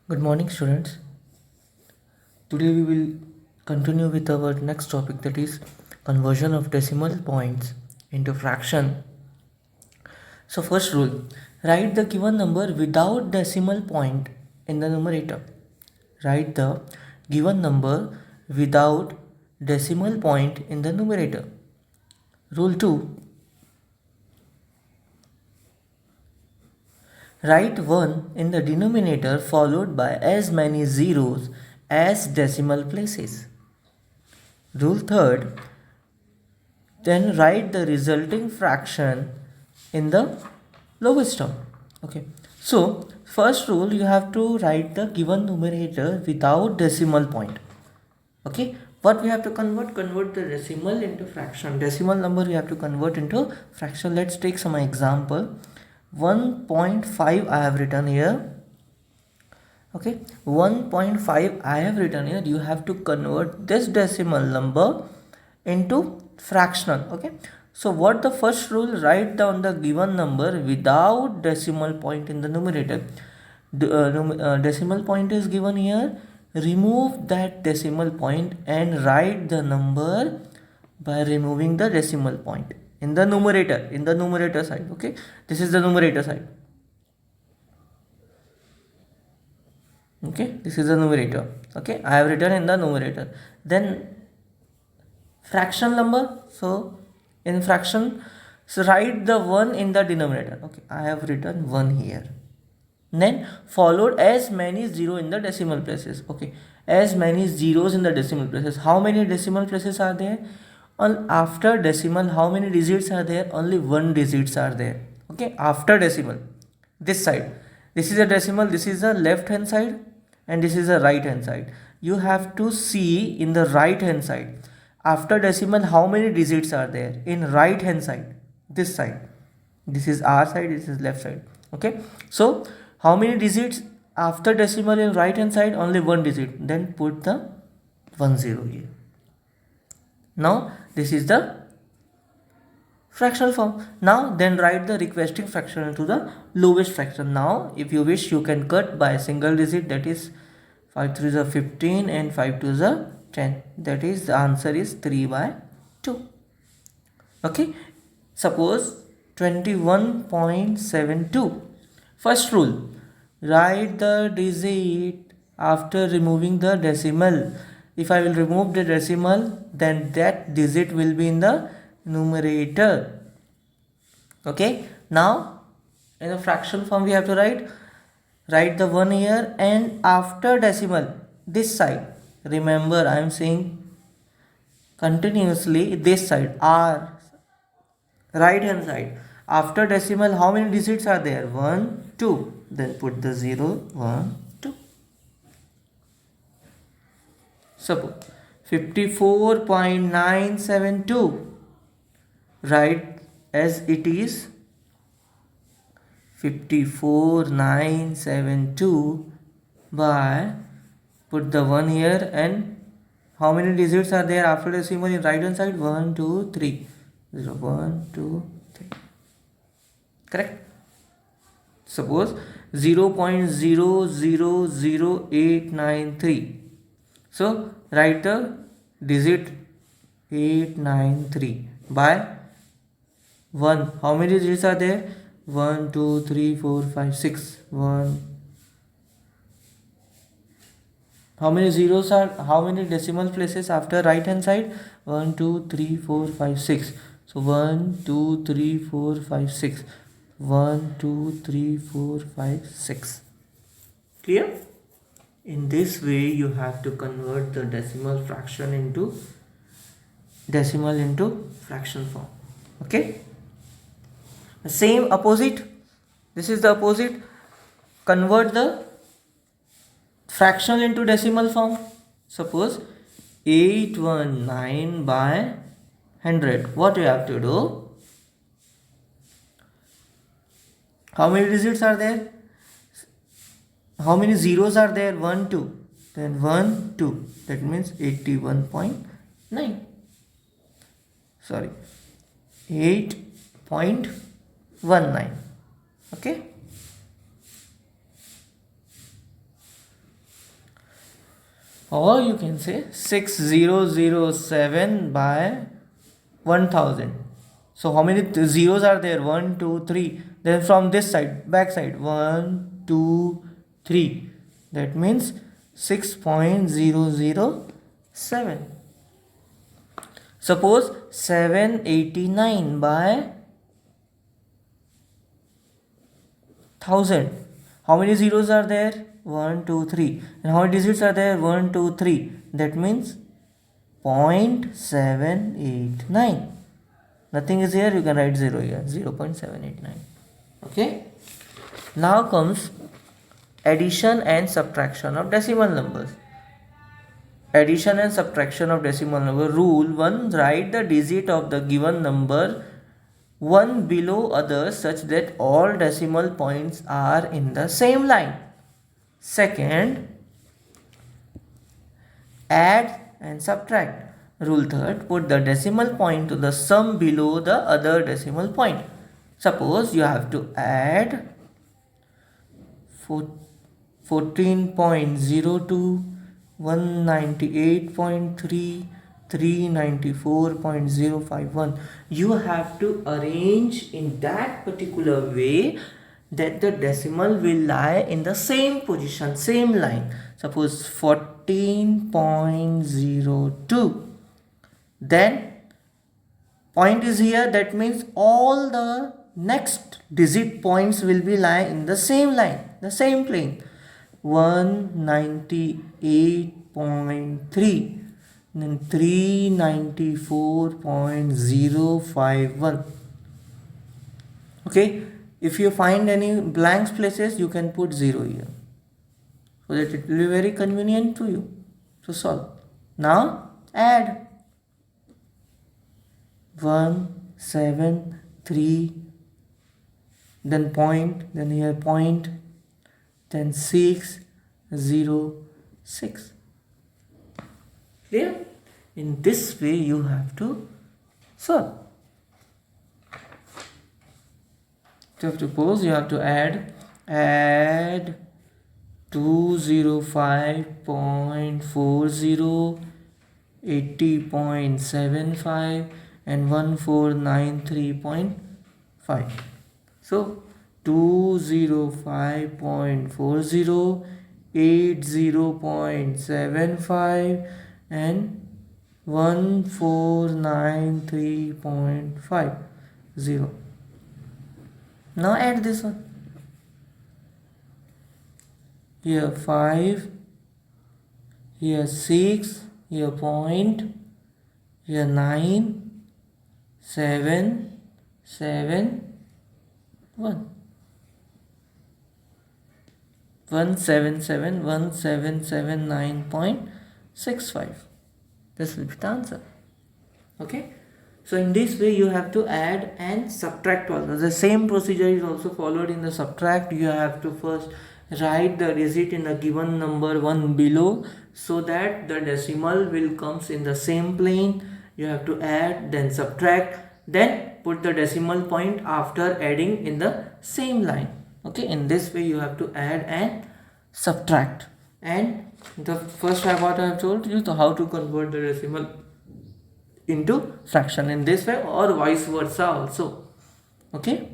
Good morning, students. Today we will continue with our next topic, that is conversion of decimal points into fraction. So, first rule, write the given number without decimal point in the numerator. Write the given number without decimal point in the numerator. Rule 2, write 1 in the denominator followed by as many zeros as decimal places. Rule 3, then write the resulting fraction in the lowest term. Okay, so first rule, you have to write the given numerator without decimal point. Okay, what we have to convert the decimal into fraction. Decimal number you have to convert into fraction. Let's take some example. 1.5 I have written here. Okay, 1.5 I have written here. You have to convert this decimal number into fractional. Okay, so what the first rule, write down the given number without decimal point in the numerator. Decimal point is given here, remove that decimal point and write the number by removing the decimal point in the numerator side. Okay, this is the numerator side. Okay, this is the numerator. Okay, I have written in the numerator. Then fraction number, so in fraction, so write the 1 in the denominator. Okay, I have written 1 here. Then followed as many 0 in the decimal places. Okay, as many zeros in the decimal places. How many decimal places are there? On after decimal, how many digits are there? Only 1 digits are there. Okay, after decimal, this side, this is a decimal, this is the left hand side and this is the right hand side. You have to see in the right hand side, after decimal, how many digits are there in right hand side, this side. This is our side, this is left side. Okay, so how many digits after decimal in right hand side? Only 1 digit. Then put the 10 here. Now this is the fractional form. Now then write the requesting fraction into the lowest fraction. Now if you wish, you can cut by a single digit, that is 5 3 is 15 and 5 2 is 10. That is, the answer is 3/2. Okay, suppose 21.72. First rule, write the digit after removing the decimal. If I will remove the decimal, then that digit will be in the numerator. Okay, now in a fraction form we have to write the 1 here and after decimal, this side. Remember, I am saying continuously this side, R, right hand side. After decimal, how many digits are there? 1 2. Then put the 0 1 2. Suppose 54.972, write as it is 54.972 by, put the 1 here and how many digits are there after decimal in right hand side? 1 2 3. 0 1 2 3. Correct. Suppose 0.000893. So write the digit 893 by 1. How many digits are there? 1 2 3 4 5 6. 1. How many zeros are, how many decimal places after right hand side? 1 2 3 4 5 6. So 1 2 3 4 5 6. 1 2 3 4 5 6. Clear? In this way you have to convert the decimal into fraction form. Okay, same opposite, this is the opposite, convert the fraction into decimal form. Suppose 819 by 100. What you have to do? How many digits are there? How many zeros are there? 1 2. Then 1 2. That means 81.9. Sorry, 8.19. Okay. or you can say 6007 by 1000. So how many zeros are there? 1 2 3. Then from this side, back side, 1 2 3. That means 6.007. Suppose 789 by 1000. How many zeros are there? 1 2 3. And how many digits are there? 1 2 3. That means 0.789. Nothing is here, you can write 0 here, 0.789. Okay. Now comes addition and subtraction of decimal numbers. Addition and subtraction of decimal number. Rule 1. Write the digit of the given number one below others such that all decimal points are in the same line. Second, add and subtract. Rule 3rd. Put the decimal point to the sum below the other decimal point. Suppose you have to add 14.02, 198.3, 394.051. You have to arrange in that particular way that the decimal will lie in the same position, same line. Suppose 14.02. Then point is here, that means all the next digit points will be lie in the same line, the same plane. 198.3, then 394.051. Okay, if you find any blank places, you can put 0 here, so that it will be very convenient to you to solve. Now add 173, then point, then here point, then 606. Clear? In this way you have to solve. So suppose you have to add 205.40, 80.75 and 1493.5. So 205.40, 80.75 and 1493.50. Now add this one. Here 5, here 6, here point, here 9, 7, 7, 1. 177, 1779.65. This will be the answer. Okay. So in this way you have to add and subtract also. The same procedure is also followed in the subtract. You have to first write the digit in the given number one below, so that the decimal will comes in the same plane. You have to add, then subtract, then put the decimal point after adding in the same line. Okay, in this way you have to add and subtract. And the first what I have told you, to how to convert the decimal into fraction in this way, or vice versa also. Okay.